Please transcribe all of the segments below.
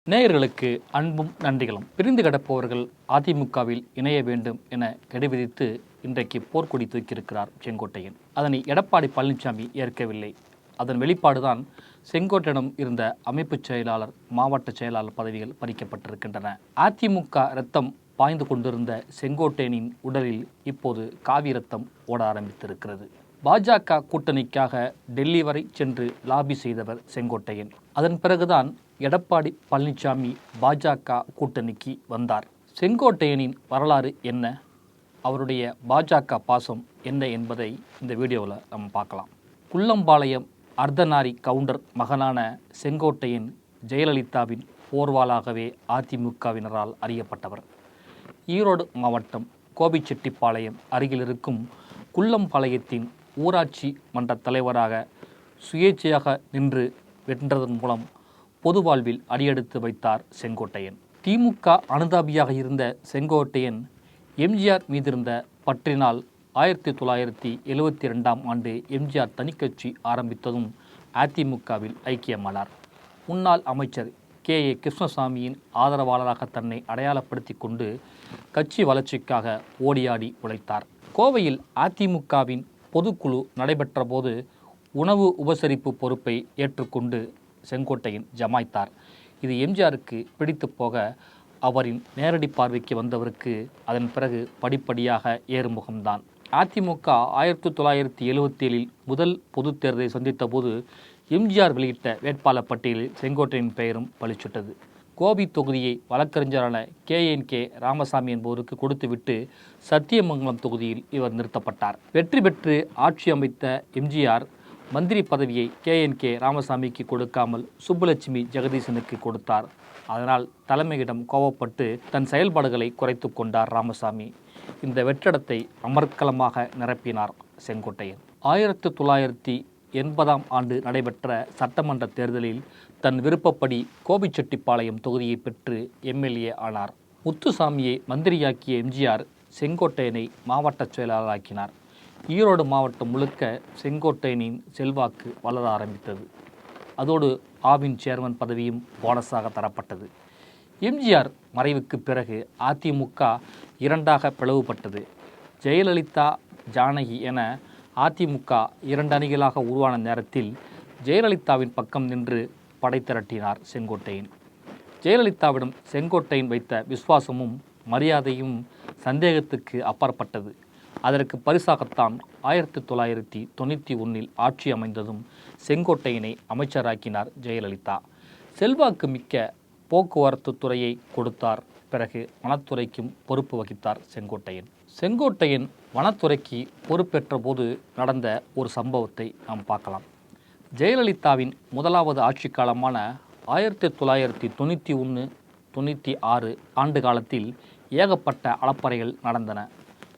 நேயர்களுக்கு அன்பும் நன்றிகளும். பிரிந்து கிடப்பவர்கள் அதிமுகவில் இணைய வேண்டும் என கெடுவிதித்து இன்றைக்கு போர்க்கொடி தூக்கியிருக்கிறார் செங்கோட்டையன். அதனை எடப்பாடி பழனிசாமி ஏற்கவில்லை. அதன் வெளிப்பாடுதான் செங்கோட்டையிடம் இருந்த அமைப்பு செயலாளர், மாவட்ட செயலாளர் பதவிகள் பறிக்கப்பட்டிருக்கின்றன. அதிமுக ரத்தம் பாய்ந்து கொண்டிருந்த செங்கோட்டையனின் உடலில் இப்போது காவி ரத்தம் ஓட ஆரம்பித்திருக்கிறது. பாஜக கூட்டணிக்காக டெல்லி வரை சென்று லாபி செய்தவர் செங்கோட்டையன். அதன் பிறகுதான் எடப்பாடி பழனிசாமி பாஜக கூட்டணிக்கு வந்தார். செங்கோட்டையனின் வரலாறு என்ன, அவருடைய பாஜக பாசம் என்ன என்பதை இந்த வீடியோவில் நம்ம பார்க்கலாம். குள்ளம்பாளையம் அர்த்தநாரி கவுண்டர் மகனான செங்கோட்டையன் ஜெயலலிதாவின் போர்வாளாகவே அதிமுகவினரால் அறியப்பட்டவர். ஈரோடு மாவட்டம் கோபிச்செட்டிப்பாளையம் அருகில் இருக்கும் குள்ளம்பாளையத்தின் ஊராட்சி மன்ற தலைவராக சுயேட்சையாக நின்று வென்றதன் மூலம் பொது வாழ்வில் அடியெடுத்து வைத்தார் செங்கோட்டையன். திமுக அனுதாபியாக இருந்த செங்கோட்டையன் எம்ஜிஆர் மீதிருந்த பற்றினால் 1972ஆம் ஆண்டு எம்ஜிஆர் தனிக்கட்சி ஆரம்பித்ததும் அதிமுகவில் ஐக்கியமானார். முன்னாள் அமைச்சர் கே. கிருஷ்ணசாமியின் ஆதரவாளராக தன்னை அடையாளப்படுத்தி கொண்டு கட்சி வளர்ச்சிக்காக ஓடியாடி உழைத்தார். கோவையில் அதிமுகவின் பொதுக்குழு நடைபெற்ற போது உணவு உபசரிப்பு பொறுப்பை ஏற்றுக்கொண்டு செங்கோட்டையன் ஜமாய்த்தார். இது எம்ஜிஆருக்கு பிடித்து போக அவரின் நேரடி பார்வைக்கு வந்தவருக்கு அதன் பிறகு படிப்படியாக ஏறுமுகம்தான். அதிமுக 1977இல் முதல் பொது தேர்தலை சந்தித்த போது எம்ஜிஆர் வெளியிட்ட வேட்பாளர் பட்டியலில் செங்கோட்டையின் பெயரும் பளிச்சிட்டது. கோபி தொகுதியை வழக்கறிஞரான கே. ராமசாமி என்பவருக்கு கொடுத்துவிட்டு சத்தியமங்கலம் தொகுதியில் இவர் நிறுத்தப்பட்டார். வெற்றி பெற்று ஆட்சி அமைத்த எம்ஜிஆர் மந்திரி பதவியை கே. ராமசாமிக்கு கொடுக்காமல் சுப்புலட்சுமி ஜெகதீசனுக்கு கொடுத்தார். அதனால் தலைமையிடம் கோபப்பட்டு தன் செயல்பாடுகளை குறைத்து கொண்டார் ராமசாமி. இந்த வெற்றிடத்தை அமர்க்கலமாக நிரப்பினார் செங்கோட்டையன். 1980ஆம் ஆண்டு நடைபெற்ற சட்டமன்ற தேர்தலில் தன் விருப்பப்படி கோபிச்செட்டிப்பாளையம் தொகுதியை பெற்று எம்எல்ஏ ஆனார். முத்துசாமியை மந்திரியாக்கிய எம்ஜிஆர் செங்கோட்டையனை மாவட்ட செயலாளராக்கினார். ஈரோடு மாவட்டம் முழுக்க செங்கோட்டையனின் செல்வாக்கு வளர ஆரம்பித்தது. அதோடு ஆவின் சேர்மன் பதவியும் போனஸாக தரப்பட்டது. எம்ஜிஆர் மறைவுக்கு பிறகு அதிமுக இரண்டாக பிளவுபட்டது. ஜெயலலிதா, ஜானகி என அதிமுக 2 அணிகளாக உருவான நேரத்தில் ஜெயலலிதாவின் பக்கம் நின்று படை திரட்டினார் செங்கோட்டையன். ஜெயலலிதாவிடம் செங்கோட்டையன் வைத்த விசுவாசமும் மரியாதையும் சந்தேகத்துக்கு அப்பாற்பட்டது. அதற்கு பரிசாகத்தான் 1991இல் ஆட்சி அமைந்ததும் செங்கோட்டையனை அமைச்சராக்கினார் ஜெயலலிதா. செல்வாக்கு மிக்க போக்குவரத்து துறையை கொடுத்தார். பிறகு வனத்துறைக்கும் பொறுப்பு வகித்தார் செங்கோட்டையன். செங்கோட்டையன் வனத்துறைக்கு பொறுப்பேற்ற போது நடந்த ஒரு சம்பவத்தை நாம் பார்க்கலாம். ஜெயலலிதாவின் முதலாவது ஆட்சி காலமான 1991-96 ஆண்டு காலத்தில் ஏகப்பட்ட அளப்பறைகள் நடந்தன.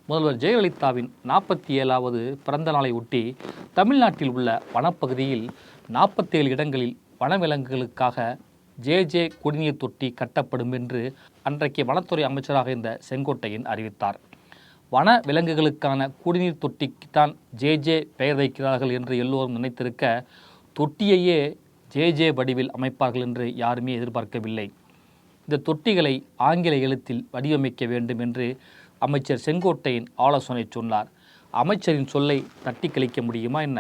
முதல்வர் ஜெயலலிதாவின் 47வது பிறந்த நாளை ஒட்டி தமிழ்நாட்டில் உள்ள வனப்பகுதியில் 47 இடங்களில் வனவிலங்குகளுக்காக ஜே குடிநீர் தொட்டி கட்டப்படும் என்று அன்றைக்கு வனத்துறை அமைச்சராக இருந்த செங்கோட்டையன் அறிவித்தார். வன விலங்குகளுக்கான குடிநீர் தொட்டிக்குத்தான் ஜே பெயர் வைக்கிறார்கள் என்று எல்லோரும் நினைத்திருக்க, தொட்டியையே ஜே வடிவில் அமைப்பார்கள் என்று யாருமே எதிர்பார்க்கவில்லை. இந்த தொட்டிகளை ஆங்கில எழுத்தில் வடிவமைக்க வேண்டும் என்று அமைச்சர் செங்கோட்டையன் ஆலோசனை சொன்னார். அமைச்சரின் சொல்லை தட்டி கழிக்க முடியுமா என்ன?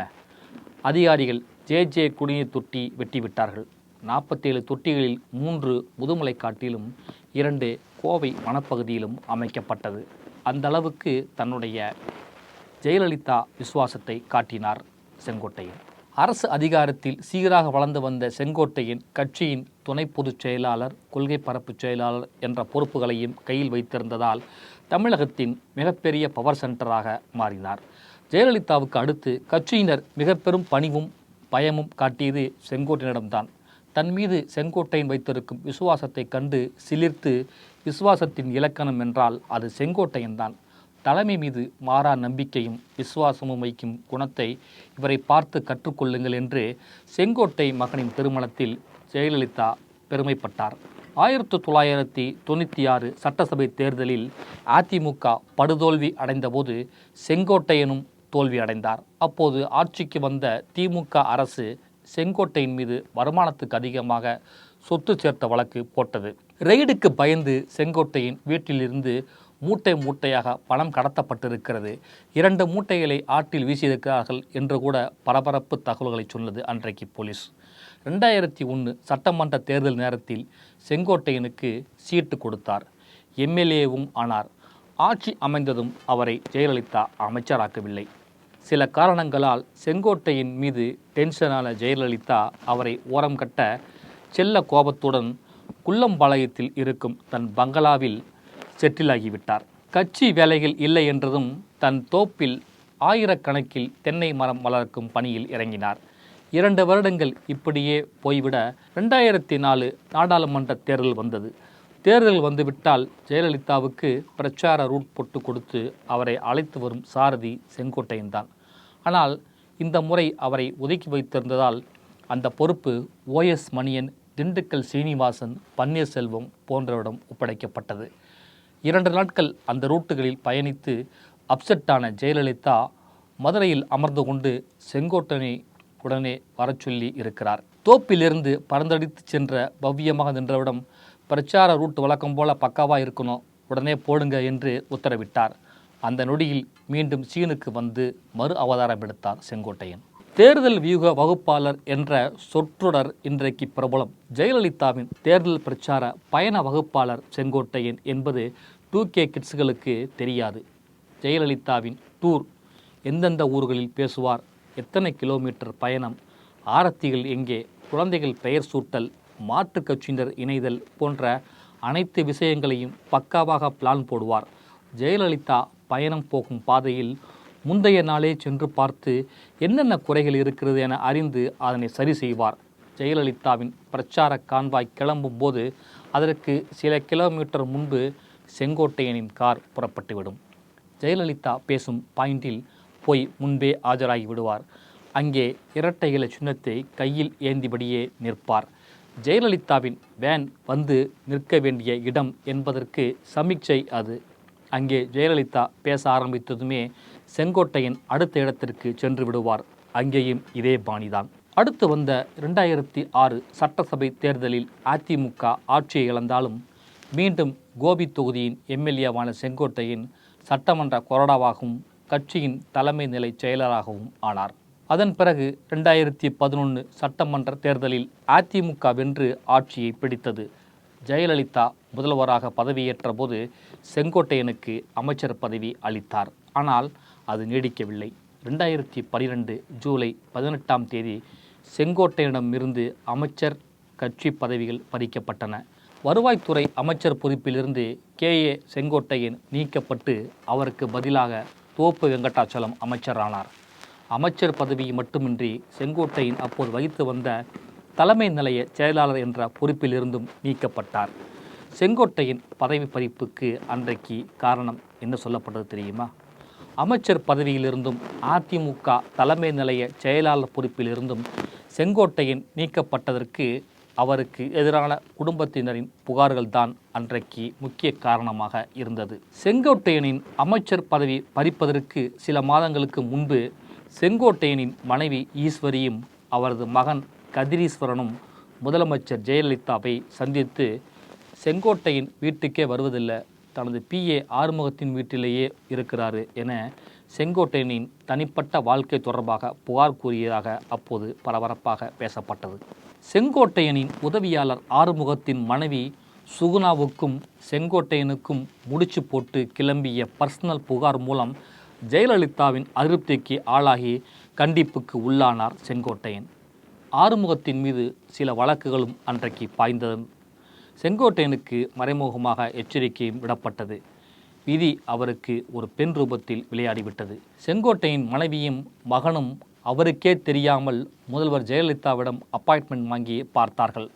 அதிகாரிகள் ஜே குடிநீர் தொட்டி வெட்டிவிட்டார்கள். 47 தொட்டிகளில் 3 முதுமலைக்காட்டிலும் 2 கோவை வனப்பகுதியிலும் அமைக்கப்பட்டது. அந்த அளவுக்கு தன்னுடைய ஜெயலலிதா விசுவாசத்தை காட்டினார் செங்கோட்டையன். அரசு அதிகாரத்தில் சீராக வளர்ந்து வந்த செங்கோட்டையன் கட்சியின் துணை பொதுச் செயலாளர், கொள்கை பரப்பு செயலாளர் என்ற பொறுப்புகளையும் கையில் வைத்திருந்ததால் தமிழகத்தின் மிகப்பெரிய பவர் சென்டராக மாறினார். ஜெயலலிதாவுக்கு அடுத்து கட்சியினர் மிக பெரும் பணிவும் பயமும் காட்டியது செங்கோட்டையனிடம்தான். தன் மீது செங்கோட்டையன் வைத்திருக்கும் விசுவாசத்தை கண்டு சிலிர்த்து, விசுவாசத்தின் இலக்கணம் என்றால் அது செங்கோட்டையன் தான். தலைமை மீது மாறா நம்பிக்கையும் விசுவாசமும் வைக்கும் குணத்தை இவரை பார்த்து கற்றுக்கொள்ளுங்கள் என்று செங்கோட்டை மகனின் திருமணத்தில் ஜெயலலிதா பெருமைப்பட்டார். 1996 சட்டசபை தேர்தலில் அதிமுக படுதோல்வி அடைந்தபோது செங்கோட்டையனும் தோல்வி அடைந்தார். அப்போது ஆட்சிக்கு வந்த திமுக அரசு செங்கோட்டையின் மீது வருமானத்துக்கு அதிகமாக சொத்து சேர்த்த வழக்கு போட்டது. ரெய்டுக்கு பயந்து செங்கோட்டையின் வீட்டிலிருந்து மூட்டை மூட்டையாக பணம் கடத்தப்பட்டிருக்கிறது. 2 மூட்டைகளை ஆற்றில் வீசியிருக்கிறார்கள் என்று கூட பரபரப்பு தகவல்களை சொன்னது அன்றைக்கு போலீஸ். 2001 சட்டமன்ற தேர்தல் நேரத்தில் செங்கோட்டையனுக்கு சீட்டு கொடுத்தார். எம்எல்ஏவும் ஆனார். ஆட்சி அமைந்ததும் அவரை ஜெயலலிதா அமைச்சராக்கவில்லை. சில காரணங்களால் செங்கோட்டையின் மீது டென்ஷனான ஜெயலலிதா அவரை ஓரம் கட்ட செல்ல கோபத்துடன் குள்ளம்பாளையத்தில் இருக்கும் தன் பங்களாவில் செட்டிலாகிவிட்டார். கட்சி வேலைகள் இல்லை என்றதும் தன் தோப்பில் ஆயிரக்கணக்கில் தென்னை மரம் வளர்க்கும் பணியில் இறங்கினார். 2 வருடங்கள் இப்படியே போய்விட 2004 நாடாளுமன்ற தேர்தல் வந்தது. தேர்தல் வந்துவிட்டால் ஜெயலலிதாவுக்கு பிரச்சார ரூட் போட்டு கொடுத்து அவரை அழைத்து வரும் சாரதி செங்கோட்டையன் தான். ஆனால் இந்த முறை அவரை ஒதுக்கி வைத்திருந்ததால் அந்த பொறுப்பு OS மணியன், திண்டுக்கல் சீனிவாசன், பன்னீர்செல்வம் போன்றவரிடம் ஒப்படைக்கப்பட்டது. 2 நாட்கள் அந்த ரூட்டுகளில் பயணித்து அப்செட்டான ஜெயலலிதா மதுரையில் அமர்ந்து கொண்டு செங்கோட்டையனை உடனே வரச்சொல்லி இருக்கிறார். தோப்பிலிருந்து பறந்தடித்து சென்ற பவ்யமாக நின்றவிடம் பிரச்சார ரூட் வழக்கம் போல பக்காவாக இருக்கணும், உடனே போடுங்க என்று உத்தரவிட்டார். அந்த நொடியில் மீண்டும் சீனுக்கு வந்து மறு அவதாரம் எடுத்தார் செங்கோட்டையன். தேர்தல் வியூக வகுப்பாளர் என்ற சொற்றொடர் இன்றைக்கு பிரபலம். ஜெயலலிதாவின் தேர்தல் பிரச்சார பயண வகுப்பாளர் செங்கோட்டையன் என்பது 2K கிட்ஸ்களுக்கு தெரியாது. ஜெயலலிதாவின் டூர், எந்தெந்த ஊர்களில் பேசுவார், எத்தனை கிலோமீட்டர் பயணம், ஆரத்திகள் எங்கே, குழந்தைகள் பெயர் சூட்டல், மாற்றுக் கட்சியினர் இணைதல் போன்ற அனைத்து விஷயங்களையும் பக்காவாக பிளான் போடுவார். ஜெயலலிதா பயணம் போகும் பாதையில் முந்தைய நாளே சென்று பார்த்து என்னென்ன குறைகள் இருக்கிறது என அறிந்து அதனை சரி செய்வார். ஜெயலலிதாவின் பிரச்சார கான்வாய் கிளம்பும் போது அதற்கு சில கிலோமீட்டர் முன்பு செங்கோட்டையனின் கார் புறப்பட்டுவிடும். ஜெயலலிதா பேசும் பாயிண்டில் போய் முன்பே ஆஜராகி விடுவார். அங்கே இரட்டை இலை சின்னத்தை கையில் ஏந்திபடியே நிற்பார். ஜெயலலிதாவின் வேன் வந்து நிற்க வேண்டிய இடம் என்பதற்கு சமிக்சை அது. அங்கே ஜெயலலிதா பேச ஆரம்பித்ததுமே செங்கோட்டையன் அடுத்த இடத்திற்கு சென்று விடுவார். அங்கேயும் இதே பாணிதான். அடுத்து வந்த 2006 சட்டசபை தேர்தலில் அதிமுக ஆட்சியை இழந்தாலும் மீண்டும் கோபி தொகுதியின் எம்எல்ஏவான செங்கோட்டையன் சட்டமன்ற கொறடாவாகவும் கட்சியின் தலைமை நிலை செயலராகவும் ஆனார். அதன் பிறகு 2011 சட்டமன்ற தேர்தலில் அதிமுக வென்று ஆட்சியை பிடித்தது. ஜெயலலிதா முதல்வராக பதவியேற்ற போது செங்கோட்டையனுக்கு அமைச்சர் பதவி அளித்தார். ஆனால் அது நீடிக்கவில்லை. 2012 ஜூலை 18ஆம் தேதி செங்கோட்டையனிடமிருந்து அமைச்சர், கட்சி பதவிகள் பறிக்கப்பட்டன. வருவாய்த்துறை அமைச்சர் பொறுப்பிலிருந்து KA செங்கோட்டையன் நீக்கப்பட்டு அவருக்கு பதிலாக தோப்பு வெங்கடாச்சலம் அமைச்சரானார். அமைச்சர் பதவி மட்டுமின்றி செங்கோட்டையன் அப்போது வகித்து வந்த தலைமை நிலைய செயலாளர் என்ற பொறுப்பிலிருந்தும் நீக்கப்பட்டார். செங்கோட்டையன் பதவி பறிப்புக்கு அன்றைக்கு காரணம் என்ன சொல்லப்பட்டது தெரியுமா? அமைச்சர் பதவியிலிருந்தும் அதிமுக தலைமை நிலைய செயலாளர் பொறுப்பிலிருந்தும் செங்கோட்டையன் நீக்கப்பட்டதற்கு அவருக்கு எதிரான குடும்பத்தினரின் புகார்கள்தான் அன்றைக்கு முக்கிய காரணமாக இருந்தது. செங்கோட்டையனின் அமைச்சர் பதவி பறிப்பதற்கு சில மாதங்களுக்கு முன்பு செங்கோட்டையனின் மனைவி ஈஸ்வரியும் அவரது மகன் கதிரீஸ்வரனும் முதலமைச்சர் ஜெயலலிதாவை சந்தித்து செங்கோட்டையின் வீட்டுக்கே வருவதில்லை, தனது PA ஆறுமுகத்தின் வீட்டிலேயே இருக்கிறாரு என செங்கோட்டையனின் தனிப்பட்ட வாழ்க்கை தொடர்பாக புகார் கூறியதாக அப்போது பரபரப்பாக பேசப்பட்டது. செங்கோட்டையனின் உதவியாளர் ஆறுமுகத்தின் மனைவி சுகுணாவுக்கும் செங்கோட்டையனுக்கும் முடிச்சு போட்டு கிளம்பிய பர்சனல் புகார் மூலம் ஜெயலலிதாவின் அதிருப்திக்கு ஆளாகி கண்டிப்புக்கு உள்ளானார் செங்கோட்டையன். ஆறுமுகத்தின் மீது சில வழக்குகளும் அன்றைக்கு பாய்ந்தது. செங்கோட்டையனுக்கு மறைமுகமாக எச்சரிக்கையும் விடப்பட்டது. விதி அவருக்கு ஒரு பெண் ரூபத்தில் விளையாடிவிட்டது. செங்கோட்டையின் மனைவியும் மகனும் அவருக்கே தெரியாமல் முதல்வர் ஜெயலலிதாவிடம் அப்பாயின்மெண்ட் வாங்கி பார்த்தார்கள்.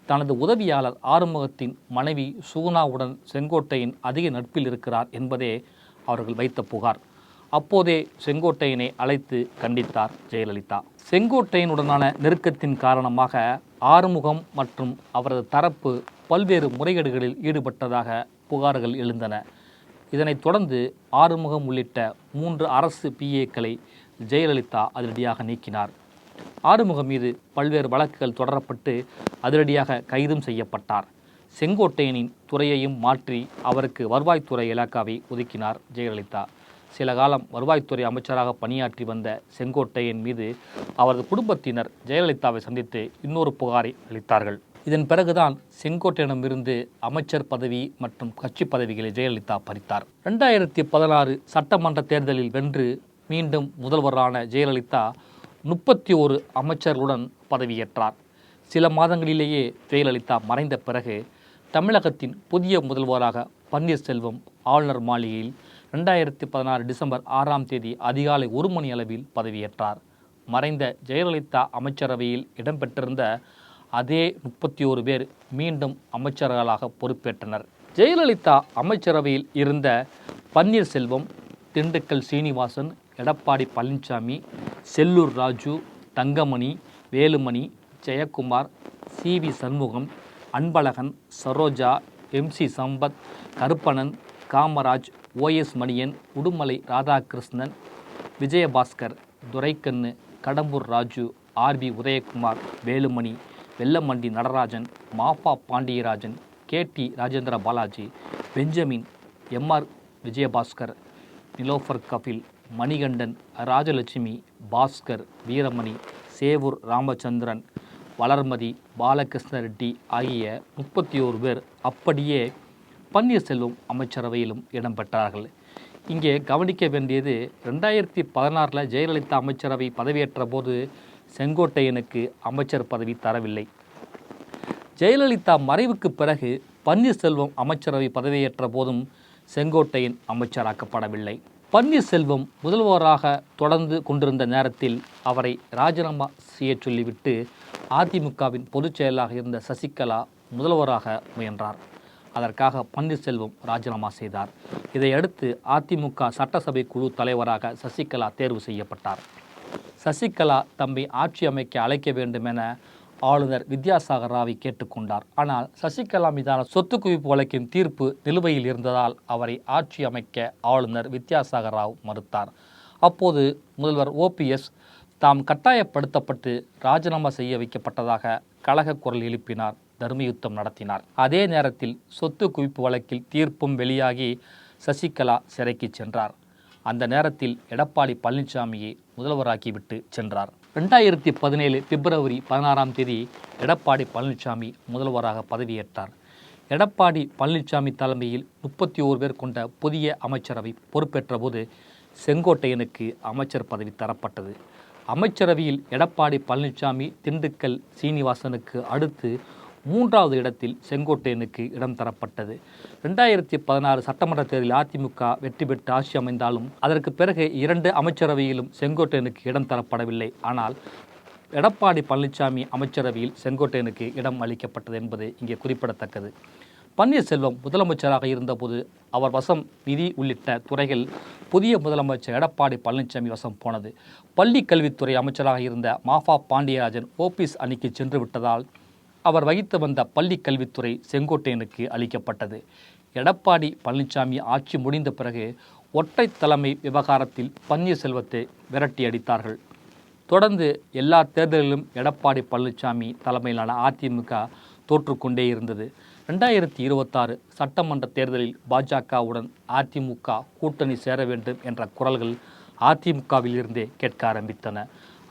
தனது உதவியாளர் ஆறுமுகத்தின் மனைவி சுகுணாவுடன் செங்கோட்டையன் அதிக நட்பில் இருக்கிறார் என்பதே அவர்கள் வைத்த புகார். அப்போதே செங்கோட்டையனை அழைத்து கண்டித்தார் ஜெயலலிதா. செங்கோட்டையனுடனான நெருக்கத்தின் காரணமாக ஆறுமுகம் மற்றும் அவரது தரப்பு பல்வேறு முறைகேடுகளில் ஈடுபட்டதாக புகார்கள் எழுந்தன. இதனைத் தொடர்ந்து ஆறுமுகம் உள்ளிட்ட 3 அரசு PAக்களை ஜெயலலிதா அதிரடியாக நீக்கினார். ஆறுமுகம் மீது பல்வேறு வழக்குகள் தொடரப்பட்டு அதிரடியாக கைதும் செய்யப்பட்டார். செங்கோட்டையனின் துறையையும் மாற்றி அவருக்கு வருவாய்த்துறை இலாக்காவை ஒதுக்கினார் ஜெயலலிதா. சில காலம் வருவாய்த்துறை அமைச்சராக பணியாற்றி வந்த செங்கோட்டையன் மீது அவரது குடும்பத்தினர் ஜெயலலிதாவை சந்தித்து இன்னொரு புகாரை அளித்தார்கள். இதன் பிறகுதான் செங்கோட்டையனிடமிருந்து அமைச்சர் பதவி மற்றும் கட்சி பதவிகளை ஜெயலலிதா பறித்தார். 2016 சட்டமன்ற தேர்தலில் வென்று மீண்டும் முதல்வரான ஜெயலலிதா 31 அமைச்சர்களுடன் பதவியேற்றார். சில மாதங்களிலேயே ஜெயலலிதா மறைந்த பிறகு தமிழகத்தின் புதிய முதல்வராக பன்னீர்செல்வம் ஆளுநர் மாளிகையில் 2016 டிசம்பர் 6ஆம் தேதி அதிகாலை 1 மணி அளவில் பதவியேற்றார். மறைந்த ஜெயலலிதா அமைச்சரவையில் இடம்பெற்றிருந்த அதே 31 பேர் மீண்டும் அமைச்சர்களாக பொறுப்பேற்றனர். ஜெயலலிதா அமைச்சரவையில் இருந்த Panneerselvam, Dindigul Srinivasan, Edappadi Palaniswami, Sellur Raju, Thangamani, Velumani, Jayakumar, C V. Shanmugam, Anbalagan, Saroja, M C. Sampath, Karuppannan, Kamaraj, O S. Manian, Udumalai Radhakrishnan, Vijayabaskar, Duraikannu, Kadambur Raju, R B. Udhayakumar, Velumani, Vellamandi Natarajan, Mafa Pandiarajan, K T. Rajendra Balaji, Benjamin, M R. Vijayabaskar, Nilofer Kafeel, Manikandan, Rajalakshmi, Baskar, Veeramani, Sevur Ramachandran, Valarmathi, Balakrishna Reddy ஆகிய 31 பேர் அப்படியே பன்னீர்செல்வம் அமைச்சரவையிலும் இடம்பெற்றார்கள். இங்கே கவனிக்க வேண்டியது 2016 ஜெயலலிதா அமைச்சரவை பதவியேற்ற போது செங்கோட்டையனுக்கு அமைச்சர் பதவி தரவில்லை. ஜெயலலிதா மறைவுக்கு பிறகு பன்னீர்செல்வம் அமைச்சரவை பதவியேற்ற போதும் செங்கோட்டையன் அமைச்சராக்கப்படவில்லை. பன்னீர்செல்வம் முதல்வராக தொடர்ந்து கொண்டிருந்த நேரத்தில் அவரை ராஜினாமா செய்ய சொல்லிவிட்டு அதிமுகவின் பொதுச் செயலாளராக இருந்த சசிகலா முதல்வராக முயன்றார். அதற்காக பன்னீர்செல்வம் ராஜினாமா செய்தார். இதையடுத்து அதிமுக சட்டசபை குழு தலைவராக சசிகலா தேர்வு செய்யப்பட்டார். சசிகலா தம்மை ஆட்சி அமைக்க அழைக்க வேண்டும் என ஆளுநர் வித்யாசாகர் ராவை கேட்டுக்கொண்டார். ஆனால் சசிகலா மீதான சொத்து குவிப்பு வழக்கின் தீர்ப்பு நிலுவையில் இருந்ததால் அவரை ஆட்சி அமைக்க ஆளுநர் வித்யாசாகர் ராவ் மறுத்தார். அப்போது முதல்வர் ஓபிஎஸ் தாம் கட்டாயப்படுத்தப்பட்டு ராஜினாமா செய்ய வைக்கப்பட்டதாக கலக குரல் எழுப்பினார். தர்மயுத்தம் நடத்தினார். அதே நேரத்தில் சொத்து குவிப்பு வழக்கில் தீர்ப்பும் வெளியாகி சசிகலா சிறைக்கு சென்றார். அந்த நேரத்தில் எடப்பாடி பழனிசாமியை முதல்வராக்கிவிட்டு சென்றார். 2017 பிப்ரவரி 16ஆம் தேதி எடப்பாடி பழனிசாமி முதல்வராக பதவியேற்றார். எடப்பாடி பழனிசாமி தலைமையில் 31 பேர் கொண்ட புதிய அமைச்சரவை பொறுப்பேற்ற போது செங்கோட்டையனுக்கு அமைச்சர் பதவி தரப்பட்டது. அமைச்சரவையில் எடப்பாடி பழனிசாமி, திண்டுக்கல் சீனிவாசனுக்கு அடுத்து 3வது இடத்தில் செங்கோட்டையனுக்கு இடம் தரப்பட்டது. 2016 சட்டமன்ற தேர்தலில் அதிமுக வெற்றி பெற்று ஆட்சி அமைந்தாலும் அதற்கு பிறகு 2 அமைச்சரவையிலும் செங்கோட்டையனுக்கு இடம் தரப்படவில்லை. ஆனால் எடப்பாடி பழனிசாமி அமைச்சரவையில் செங்கோட்டையனுக்கு இடம் அளிக்கப்பட்டது என்பது இங்கே குறிப்பிடத்தக்கது. பன்னீர்செல்வம் முதலமைச்சராக இருந்தபோது அவர் வசம் நிதி உள்ளிட்ட துறைகள் புதிய முதலமைச்சர் எடப்பாடி பழனிசாமி வசம் போனது. பள்ளி கல்வித்துறை அமைச்சராக இருந்த மாஃபா பாண்டியராஜன் ஓபிஎஸ் அணிக்கு சென்று விட்டதால் அவர் வகித்து வந்த பள்ளி கல்வித்துறை செங்கோட்டையனுக்கு அளிக்கப்பட்டது. எடப்பாடி பழனிசாமி ஆட்சி முடிந்த பிறகு ஒற்றை தலைமை விவகாரத்தில் பன்னீர்செல்வத்தை விரட்டி அடித்தார்கள். தொடர்ந்து எல்லா தேர்தலிலும் எடப்பாடி பழனிசாமி தலைமையிலான அதிமுக தோற்றுக்கொண்டே இருந்தது. 2026 சட்டமன்ற தேர்தலில் பாஜகவுடன் அதிமுக கூட்டணி சேர வேண்டும் என்ற குரல்கள் அதிமுகவில் இருந்தே கேட்க ஆரம்பித்தன.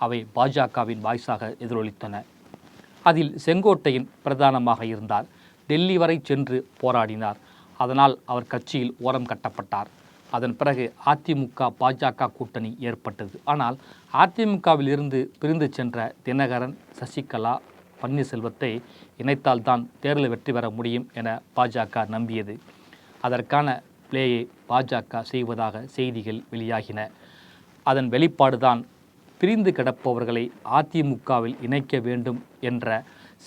அவை பாஜகவின் வாய்ஸாக எதிரொலித்தன. அதில் செங்கோட்டையன் பிரதானமாக இருந்தார். டெல்லி வரை சென்று போராடினார். அதனால் அவர் கட்சியில் ஓரம் கட்டப்பட்டார். அதன் பிறகு அதிமுக பாஜக கூட்டணி ஏற்பட்டது. ஆனால் அதிமுகவில் இருந்து பிரிந்து சென்ற தினகரன், சசிகலா, பன்னீர்செல்வத்தை இணைத்தால்தான் தேர்தலில் வெற்றி பெற முடியும் என பாஜக நம்பியது. அதற்கான பிளேயை பாஜக செய்வதாக செய்திகள் வெளியாகின. அதன் வெளிப்பாடுதான் பிரிந்து கிடப்பவர்களை அதிமுகவில் இணைக்க வேண்டும் என்ற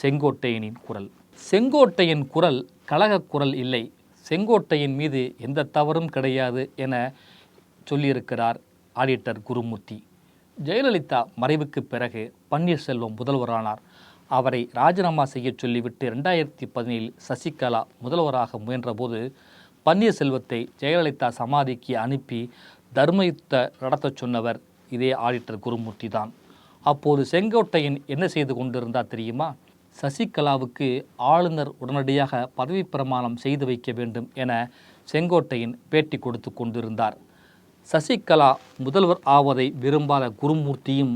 செங்கோட்டையனின் குரல். செங்கோட்டையன் குரல் கலக குரல் இல்லை. செங்கோட்டையன் மீது எந்த தவறும் கிடையாது என சொல்லியிருக்கிறார் ஆடிட்டர் குருமூர்த்தி. ஜெயலலிதா மறைவுக்கு பிறகு பன்னீர்செல்வம் முதல்வரானார். அவரை ராஜினாமா செய்ய சொல்லிவிட்டு 2017 சசிகலா முதல்வராக முயன்றபோது பன்னீர்செல்வத்தை ஜெயலலிதா சமாதிக்கு அனுப்பி தர்மயுத்த நடத்த சொன்னவர் இதே ஆடிட்டர் குருமூர்த்தி தான். அப்போது செங்கோட்டையன் என்ன செய்து கொண்டிருந்தார் தெரியுமா? சசிகலாவுக்கு ஆளுநர் உடனடியாக பதவி பிரமாணம் செய்து வைக்க வேண்டும் என செங்கோட்டையன் பேட்டி கொடுத்து கொண்டிருந்தார். சசிகலா முதல்வர் ஆவதை விரும்பாத குருமூர்த்தியும்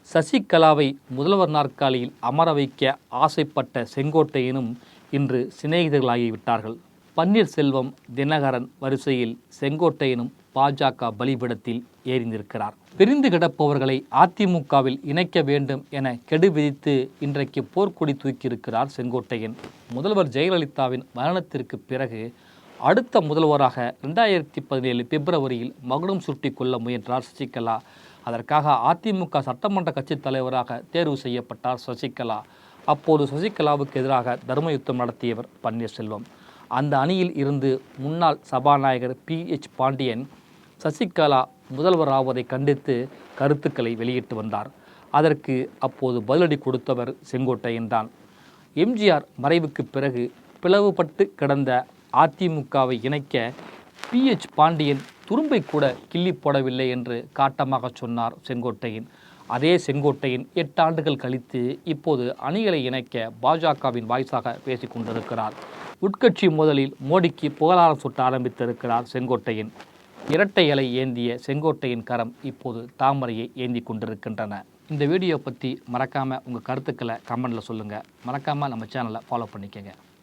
சசிகலாவை முதல்வர் நாற்காலியில் அமர வைக்க ஆசைப்பட்ட செங்கோட்டையனும் இன்று சிநேகிதர்களாகிவிட்டார்கள். பன்னீர்செல்வம், தினகரன் வரிசையில் செங்கோட்டையனும் பாஜக பலிபீடத்தில் ஏறி நிற்கிறார். பிரிந்து கிடப்பவர்களை அதிமுகவில் இணைக்க வேண்டும் என கெடு விதித்து இன்றைக்கு போர்க்கொடி தூக்கியிருக்கிறார் செங்கோட்டையன். முதல்வர் ஜெயலலிதாவின் மரணத்திற்கு பிறகு அடுத்த முதல்வராக 2017 பிப்ரவரியில் மகுடம் சுட்டி கொள்ள முயன்றார் சசிகலா. அதற்காக அதிமுக சட்டமன்ற கட்சித் தலைவராக தேர்வு செய்யப்பட்டார் சசிகலா. அப்போது சசிகலாவுக்கு எதிராக தர்மயுத்தம் நடத்தியவர் பன்னீர்செல்வம். அந்த அணியில் இருந்து முன்னாள் சபாநாயகர் PH பாண்டியன் சசிகலா முதல்வராவதை கண்டித்து கருத்துக்களை வெளியிட்டு வந்தார். அதற்கு அப்போது பதிலடி கொடுத்தவர் செங்கோட்டையன் தான். எம்ஜிஆர் மறைவுக்கு பிறகு பிளவுபட்டு கிடந்த அதிமுகவை இணைக்க PH பாண்டியன் துரும்பை கூட கிள்ளி போடவில்லை என்று காட்டமாக சொன்னார் செங்கோட்டையன். அதே செங்கோட்டையன் 8 ஆண்டுகள் கழித்து இப்போது அணிகளை இணைக்க பாஜகவின் வாய்ஸாக பேசிக் கொண்டிருக்கிறார். உட்கட்சி மோதலில் மோடிக்கு புகழாரம் சுட்ட ஆரம்பித்திருக்கிறார் செங்கோட்டையன். இரட்டை இலை ஏந்திய செங்கோட்டையின் கரம் இப்போது தாமரையை ஏந்தி கொண்டிருக்கின்றன. இந்த வீடியோ பற்றி மறக்காமல் உங்கள் கருத்துக்களை கமெண்டில் சொல்லுங்கள். மறக்காமல் நம்ம சேனலை ஃபாலோ பண்ணிக்கங்க.